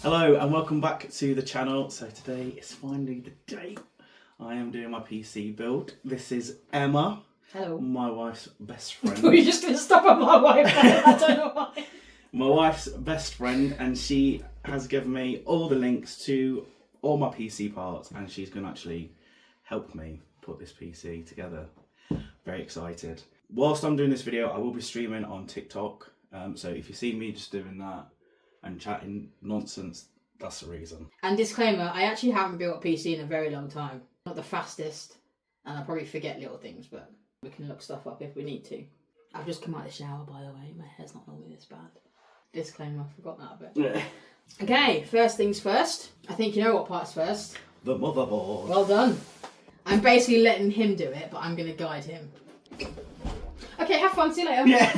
Hello and welcome back to the channel. So today is finally the day I am doing my PC build. This is Emma. Hello. My wife's best friend. We're just going to stop at my wife. I don't know why. My wife's best friend, and she has given me all the links to all my PC parts, and she's going to actually help me put this PC together. Very excited. Whilst I'm doing this video, I will be streaming on TikTok. So if you see me just doing that and chatting nonsense, that's the reason. And disclaimer, I actually haven't built a PC in a very long time. Not the fastest, and I'll probably forget little things, but we can look stuff up if we need to. I've just come out of the shower, by the way. My hair's not normally this bad. Disclaimer, I forgot that a bit. Yeah. Okay, first things first. I think you know what part's first. The motherboard. Well done. I'm basically letting him do it, but I'm going to guide him. Okay, have fun. See you later. Yeah.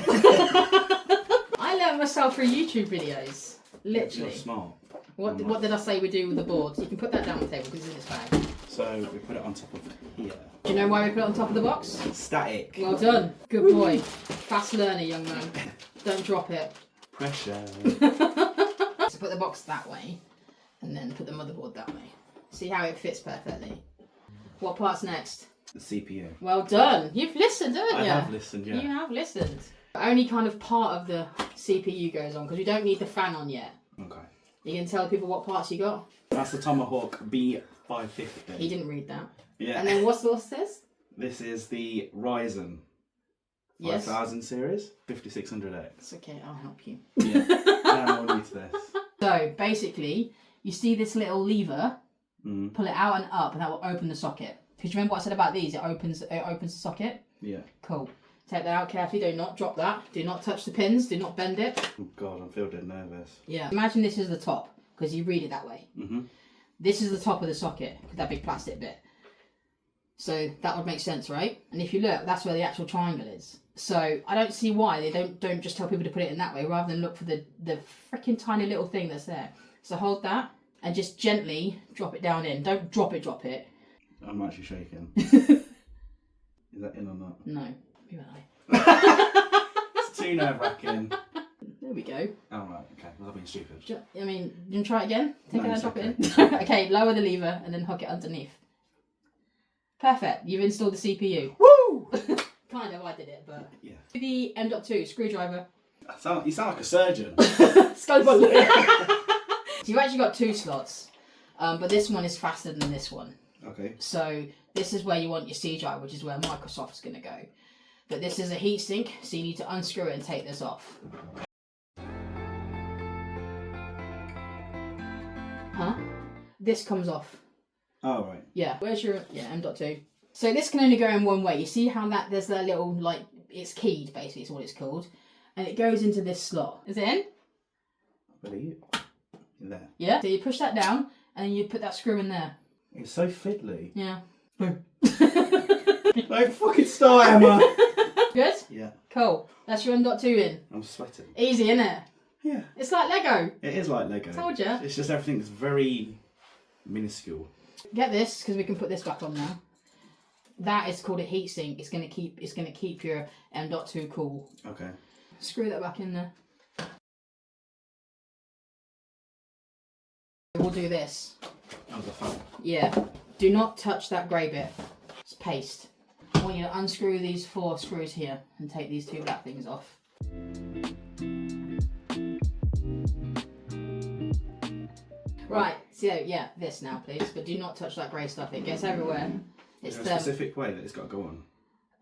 I learned myself through YouTube videos. Literally. You're smart. What did I say we do with the boards? You can put that down on the table because it's in this bag. So we put it on top of here. Do you know why we put it on top of the box? Static. Well done. Good boy. Fast learner, young man. Don't drop it. Pressure. So put the box that way and then put the motherboard that way. See how it fits perfectly. What part's next? The CPU. Well done. You've listened, haven't you? I have listened, yeah. You have listened. Only kind of part of the CPU goes on because we don't need the fan on yet. Okay. You can tell people what parts you got? That's the Tomahawk B550. He didn't read that. Yeah. And then what's this? This is the Ryzen 5000 series, 5600X. It's okay, I'll help you. Yeah. I'm more new to this. So basically, you see this little lever, pull it out and up, and that will open the socket. Because you remember what I said about these? It opens the socket. Yeah. Cool. Take that out carefully. Do not drop that. Do not touch the pins. Do not bend it. Oh God, I'm feeling nervous. Yeah. Imagine this is the top because you read it that way. Mm-hmm. This is the top of the socket, that big plastic bit. So that would make sense, right? And if you look, that's where the actual triangle is. So I don't see why they don't just tell people to put it in that way rather than look for the freaking tiny little thing that's there. So hold that and just gently drop it down in. Don't drop it. I'm actually shaking. Is that in or not? No. Who am I? It's too nerve-wracking. There we go. Oh, right, okay. Was I being stupid? I mean, you can try it again? Take No, it out, it's drop okay. it in. Okay, lower the lever and then hook it underneath. Perfect. You've installed the CPU. Woo! Kind of, I did it, but... Yeah. The M.2 screwdriver. You sound like a surgeon. Scalpel. So you've actually got two slots, but this one is faster than this one. Okay. So this is where you want your C drive, which is where Microsoft's going to go. But this is a heatsink, so you need to unscrew it and take this off. Huh? This comes off. Oh, right. Yeah. Where's your... Yeah, M.2. So this can only go in one way. You see how there's that little, like, it's keyed, basically, is what it's called. And it goes into this slot. Is it in? I believe. In there. Yeah. So you push that down, and then you put that screw in there. It's so fiddly. Yeah. Don't fucking start, Emma. Good? Yeah. Cool. That's your M.2 in. I'm sweating. Easy, isn't it? Yeah. It's like Lego. It is like Lego. Told ya. It's just everything's very minuscule. Get this, because we can put this back on now. That is called a heatsink. It's gonna keep your M.2 cool. Okay. Screw that back in there. We'll do this. Oh, the fan. Yeah. Do not touch that grey bit. It's paste. I want you to unscrew these 4 screws here and take these 2 black things off. Right, so yeah, this now please, but do not touch that grey stuff, it gets everywhere. Is It's there a specific way that it's got to go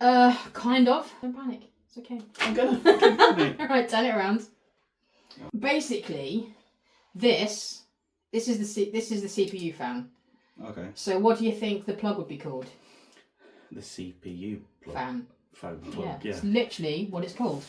on? Kind of. Don't panic, it's okay. I'm gonna fucking panic. Alright, turn it around. Basically, this is the CPU fan. Okay. So what do you think the plug would be called? The CPU plug. Fan. Phone plug, yeah. It's literally what it's called.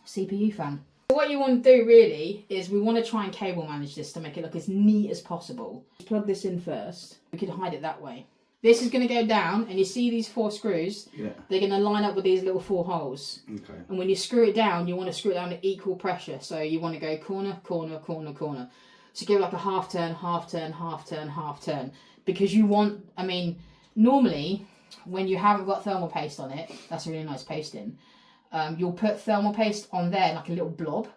CPU fan. What you want to do really is we want to try and cable manage this to make it look as neat as possible. Plug this in first. We could hide it that way. This is going to go down and you see these 4 screws? Yeah. They're going to line up with these little 4 holes. Okay. And when you screw it down, you want to screw it down at equal pressure. So you want to go corner, corner, corner, corner. So give it like a half turn, half turn, half turn, half turn. Because you want, I mean, normally when you haven't got thermal paste on it, that's a really nice pasting. You'll put thermal paste on there like a little blob,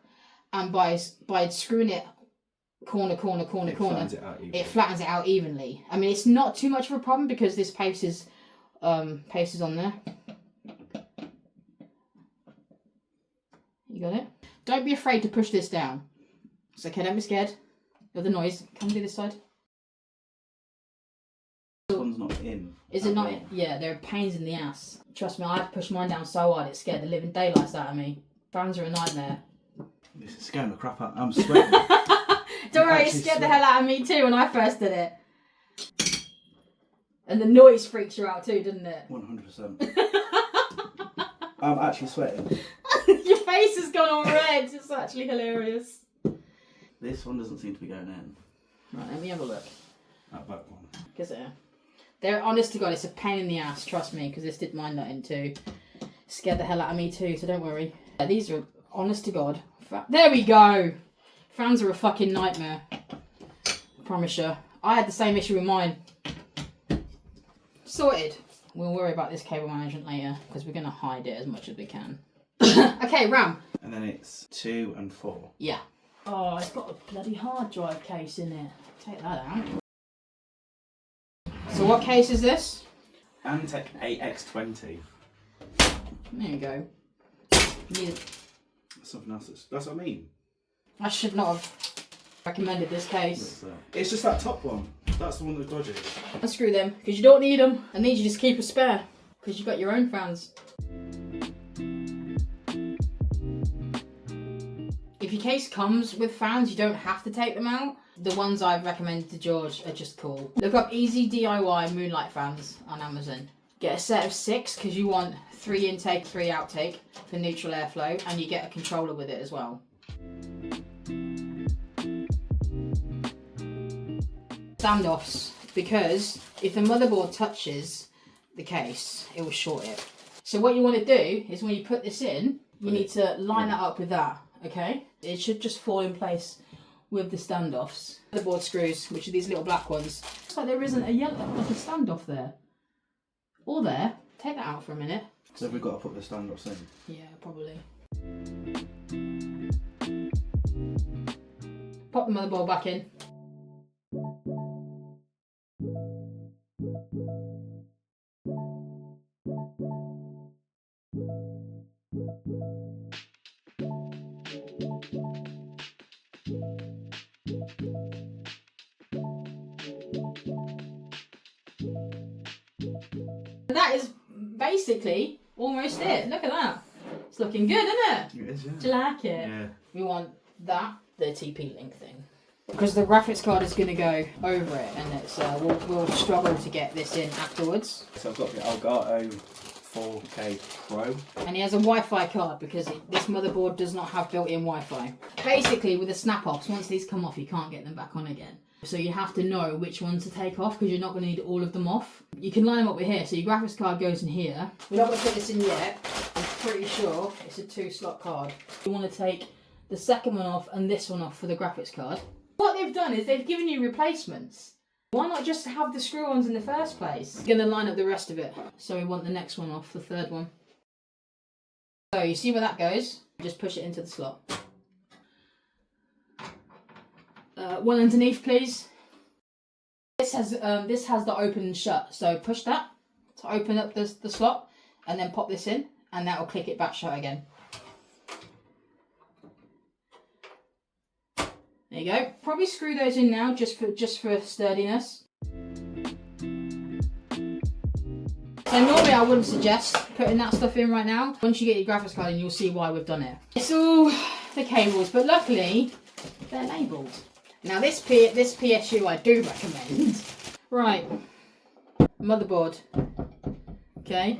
and by screwing it corner, Flattens it out evenly. it flattens it out evenly. I mean, it's not too much of a problem because this paste is on there. You got it? Don't be afraid to push this down. It's okay, don't be scared of the noise. Come do this side. This one's not in. Is it not? Yeah, there are pains in the ass. Trust me, I pushed mine down so hard it scared the living daylights out of me. Fans are a nightmare. This is scaring the crap out. I'm sweating. Don't worry, it scared the hell out of me too when I first did it. And the noise freaks you out too, didn't it? 100%. I'm actually sweating. Your face has gone all red. It's actually hilarious. This one doesn't seem to be going in. Right, let me have a look. That back one. Because they're honest to God, it's a pain in the ass. Trust me, because this did mine nut in too. Scared the hell out of me too, so don't worry. Yeah, these are honest to God. There we go. Fans are a fucking nightmare. I promise you. I had the same issue with mine. Sorted. We'll worry about this cable management later because we're going to hide it as much as we can. Okay, RAM. And then it's 2 and 4. Yeah. Oh, it's got a bloody hard drive case in it. Take that out. So what case is this? Antec AX20. There you go. Need... Something else. That's what I mean. I should not have recommended this case. It's just that top one. That's the one that dodges. Unscrew them, because you don't need them. I need you to keep a spare, because you've got your own fans. If your case comes with fans, you don't have to take them out. The ones I've recommended to George are just cool. Look up Easy DIY Moonlight fans on Amazon. Get a set of 6, because you want 3 intake, 3 outtake for neutral airflow, and you get a controller with it as well. Standoffs, because if the motherboard touches the case, it will short it. So what you want to do is when you put this in, you need to line that up with that, okay? It should just fall in place with the standoffs. Motherboard screws, which are these little black ones. Looks like there isn't a yellow, like a standoff there. Or there. Take that out for a minute. So we've got to put the standoffs in? Yeah, probably. Pop the motherboard back in. That is basically almost it. Look at that. It's looking good, isn't it? It is, yeah. Do you like it? Yeah. We want that, the TP-Link thing. Because the graphics card is going to go over it, and it's we'll struggle to get this in afterwards. So I've got the Elgato 4K Pro. And he has a Wi-Fi card because this motherboard does not have built-in Wi-Fi. Basically, with the snap-offs, once these come off, you can't get them back on again. So you have to know which ones to take off because you're not going to need all of them off. You can line them up with here. So your graphics card goes in here. We're not going to put this in yet. I'm pretty sure it's a 2-slot card. You want to take the second one off and this one off for the graphics card. What they've done is they've given you replacements. Why not just have the screw-ons in the first place? We're going to line up the rest of it. So we want the next one off, the third one. So you see where that goes? Just push it into the slot. One underneath, please. This has the open and shut. So push that to open up the slot, and then pop this in, and that will click it back shut again. There you go. Probably screw those in now, just for sturdiness. So normally I wouldn't suggest putting that stuff in right now. Once you get your graphics card in, you'll see why we've done it. It's all the cables, but luckily they're labelled. Now this PSU I do recommend. Right, motherboard. Okay.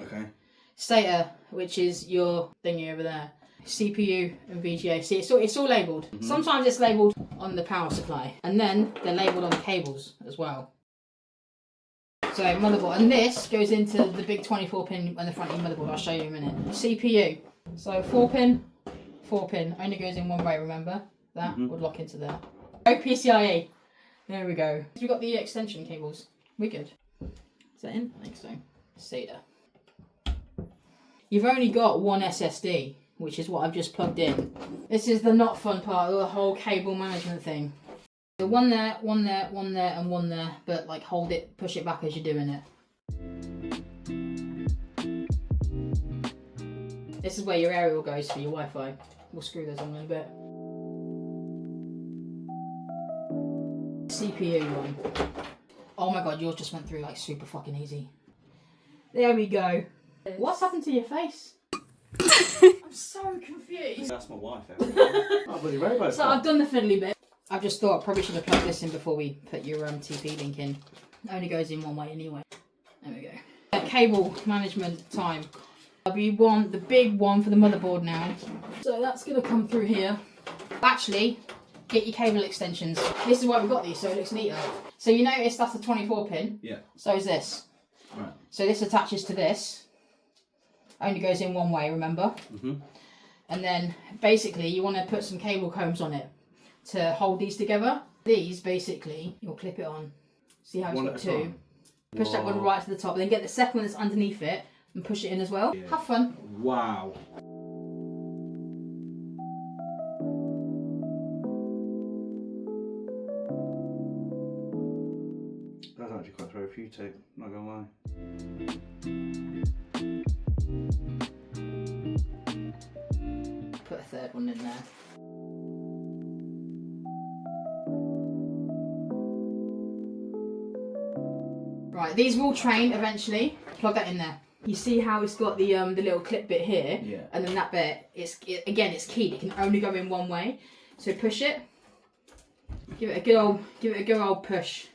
SATA, which is your thingy over there. CPU and VGA. See, it's all labelled. Mm-hmm. Sometimes it's labelled on the power supply, and then they're labelled on the cables as well. So motherboard, and this goes into the big 24-pin on the front of your motherboard. I'll show you in a minute. CPU. So 4-pin, only goes in one way. Remember that would lock into there. Oh, PCIe. There we go. We've got the extension cables. We're good. Is that in? I think so. SATA. You've only got one SSD, which is what I've just plugged in. This is the not fun part of the whole cable management thing. So one there, one there, one there, and one there. But like hold it, push it back as you're doing it. This is where your aerial goes for your Wi-Fi. We'll screw those on in a bit. CPU one. Oh my god, yours just went through like super fucking easy. There we go. What's happened to your face? I'm so confused. That's my wife. Oh, bloody robot. So I've done the fiddly bit. I've just thought I probably should have plugged this in before we put your TP link in. It only goes in one way anyway. There we go. Cable management time. We want the big one for the motherboard now. So that's going to come through here. Actually, get your cable extensions. This is why we've got these, so it looks neater. So you notice that's the 24 pin. Yeah. So is this. Right. So this attaches to this. Only goes in one way, remember? And then basically you want to put some cable combs on it to hold these together. These basically, you'll clip it on. See how it's got two? Push that one right to the top, then get the second one that's underneath it and push it in as well. Yeah. Have fun. Wow. That's actually quite therapeutic, not gonna lie. Put a third one in there. Right, these will train eventually. Plug that in there. You see how it's got the little clip bit here, yeah. And then that bit, again it's keyed. It can only go in one way. So push it. Give it a good old push.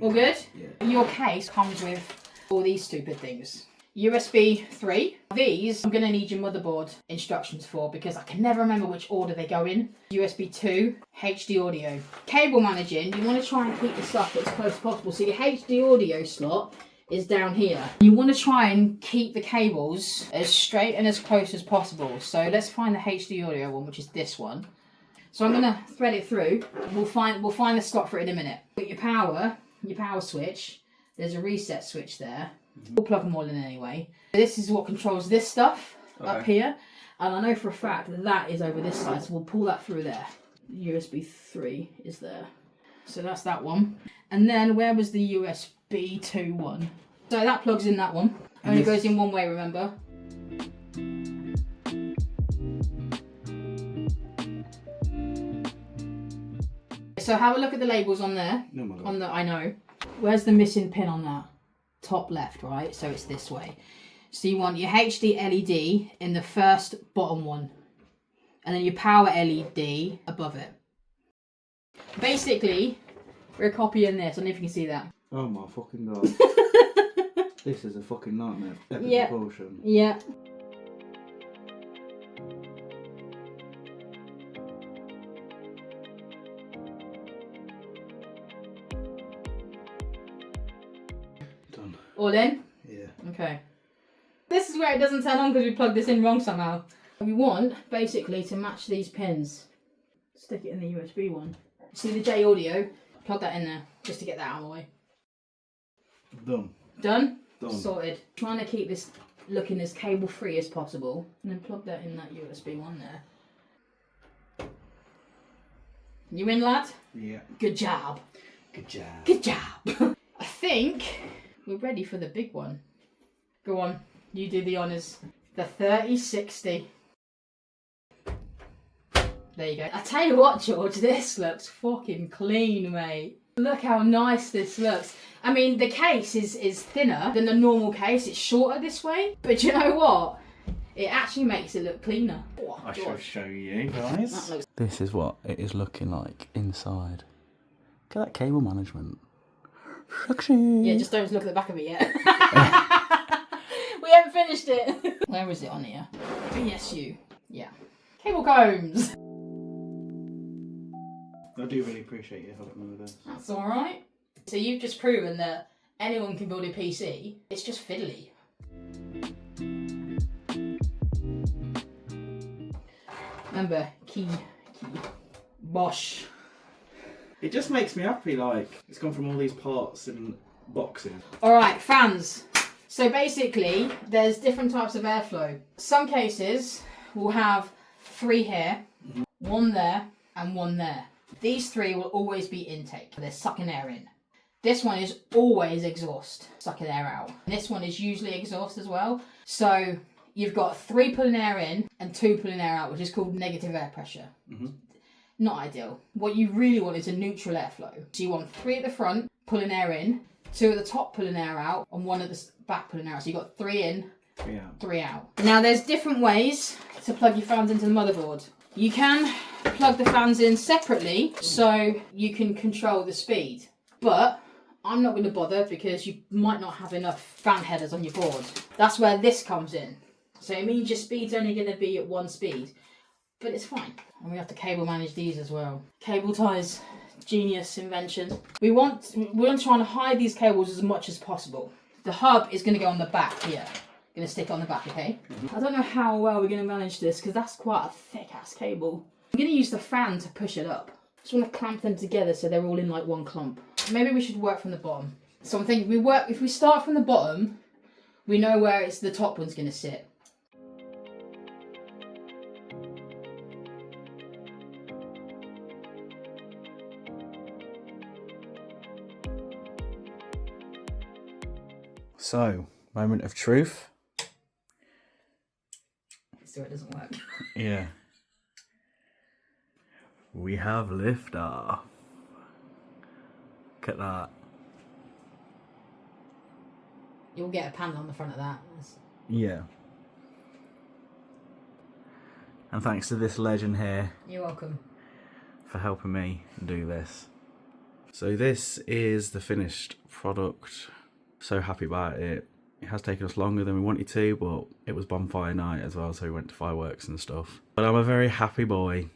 All good? Yeah. Your case comes with all these stupid things. USB 3. These I'm going to need your motherboard instructions for because I can never remember which order they go in. USB 2, HD audio. Cable managing, you want to try and keep the stuff as close as possible. So your HD audio slot is down here. You want to try and keep the cables as straight and as close as possible. So let's find the HD audio one, which is this one. So I'm going to thread it through. We'll find the slot for it in a minute. But your power switch, there's a reset switch there. We'll plug them all in anyway. This is what controls this stuff up here. And I know for a fact that that is over this side, so we'll pull that through there. USB 3 is there. So that's that one. And then where was the USB 2 one? So that plugs in that one. Only goes in one way, remember? So have a look at the labels on there. Oh my God. On the, I know. Where's the missing pin on that? Top left, right? So it's this way. So you want your HD LED in the first bottom one. And then your power LED above it. Basically, we're copying this. I don't know if you can see that. Oh my fucking God. This is a fucking nightmare. Epic proportion. Yeah. Done. All in? Yeah. Okay. This is where it doesn't turn on because we plugged this in wrong somehow. We want, basically, to match these pins. Stick it in the USB one. See the J audio? Plug that in there, just to get that out of the way. Done. Done? Done. Sorted. Trying to keep this looking as cable free as possible. And then plug that in that USB one there. You in, lad? Yeah. Good job. Good job. Good job. I think we're ready for the big one. Go on, you do the honours. The 3060. There you go. I tell you what, George, this looks fucking clean, mate. Look how nice this looks. I mean, the case is thinner than the normal case. It's shorter this way. But you know what? It actually makes it look cleaner. Oh, I shall show you guys. That looks... This is what it is looking like inside. Look at that cable management. Sexy. Yeah, just don't look at the back of it yet. We haven't finished it. Where is it on here? BSU. Yeah. Cable combs. I do really appreciate you helping me with this. That's alright. So you've just proven that anyone can build a PC. It's just fiddly. Remember, key. Bosh. It just makes me happy, like, it's gone from all these parts and boxes. Alright, fans. So basically, there's different types of airflow. Some cases will have 3 here, 1 there, and 1 there. These three will always be intake. They're sucking air in. This one is always exhaust, sucking air out. And this one is usually exhaust as well. So you've got 3 pulling air in and 2 pulling air out, which is called negative air pressure. Not ideal. What you really want is a neutral airflow. So you want 3 at the front pulling air in, 2 at the top pulling air out, and 1 at the back pulling air out. So you've got 3 in, 3 out. Now there's different ways to plug your fans into the motherboard. You can plug the fans in separately so you can control the speed. But I'm not going to bother because you might not have enough fan headers on your board. That's where this comes in. So it means your speed's only going to be at 1 speed. But it's fine. And we have to cable manage these as well. Cable ties, genius invention. We're trying to hide these cables as much as possible. The hub is going to go on the back here. Going to stick on the back, okay? I don't know how well we're going to manage this because that's quite a thick ass cable. I'm going to use the fan to push it up. Just want to clamp them together so they're all in like one clump. Maybe we should work from the bottom. So I'm thinking if we start from the bottom, we know where the top one's going to sit. So, moment of truth. So it doesn't work. Yeah. We have liftoff. Look at that. You'll get a panel on the front of that. Yeah. And thanks to this legend here. You're welcome. For helping me do this. So this is the finished product. So happy about it. It has taken us longer than we wanted to, but it was bonfire night as well, so we went to fireworks and stuff. But I'm a very happy boy.